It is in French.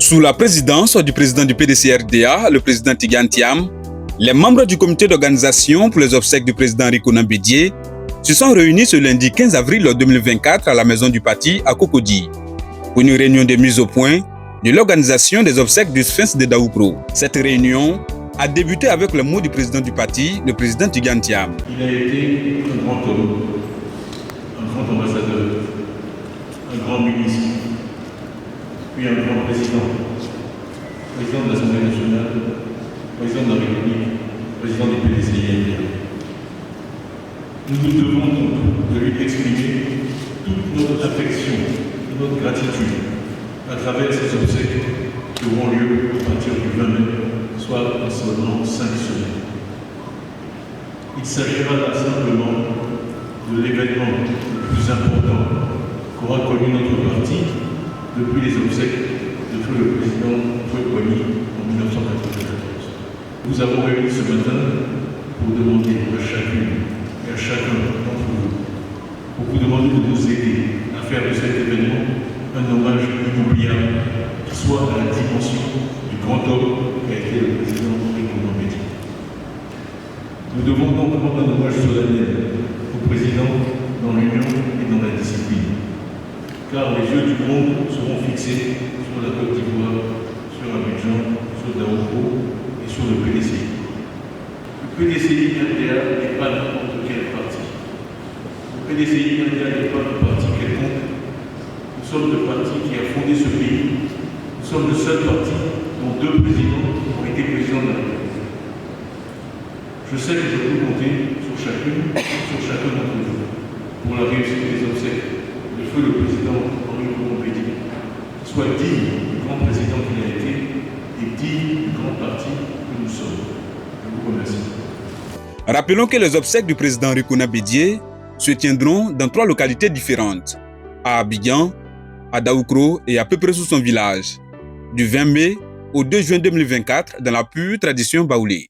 Sous la présidence du président du PDC-RDA, le président Tidiane Thiam, les membres du comité d'organisation pour les obsèques du président Rikouna Bédié se sont réunis ce lundi 15 avril 2024 à la maison du parti à Cocody pour une réunion de mise au point de l'organisation des obsèques du Sphinx de Daoukro. Cette réunion a débuté avec le mot du président du parti, le président Tidiane Thiam. Il a été un grand homme, un grand ambassadeur, un grand ministre, puis un grand président de l'Assemblée nationale, président de la République, président du PDC-RDA. Nous nous devons donc de lui exprimer toute notre affection, notre gratitude à travers ces obsèques qui auront lieu à partir du 20 mai, soit dans seulement 5 semaines. Il s'agira là simplement de l'événement le plus important qu'aura connu notre parti depuis les obsèques de feu le président Fouet-Boigny en 1994. Nous avons réuni ce matin pour demander à chacune et à chacun d'entre vous, pour vous demander de nous aider à faire de cet événement un hommage inoubliable qui soit à la dimension du grand homme qui a été le président Rikouna Bédié. Nous devons donc rendre un hommage solennel au président dans l'union et dans la discipline, car les yeux du monde seront fixés sur la Côte d'Ivoire, sur Abidjan, sur Daoukro et sur le PDCI. Le PDCI-RDA n'est pas n'importe quel parti. Le PDCI-RDA n'est pas un parti quelconque. Nous sommes le parti qui a fondé ce pays. Nous sommes le seul parti dont 2 présidents ont été présidents de la République. Je sais que je peux compter sur chacune, sur chacun d'entre vous, pour la réussite des obsèques de feu le président Rikouna Bédié, soit digne du grand président qu'il a été et digne du grand parti que nous sommes. Je vous remercie. Rappelons que les obsèques du président Rikouna Bédié se tiendront dans 3 localités différentes, à Abidjan, à Daoukro et à peu près sous son village, du 20 mai au 2 juin 2024 dans la pure tradition baoulée.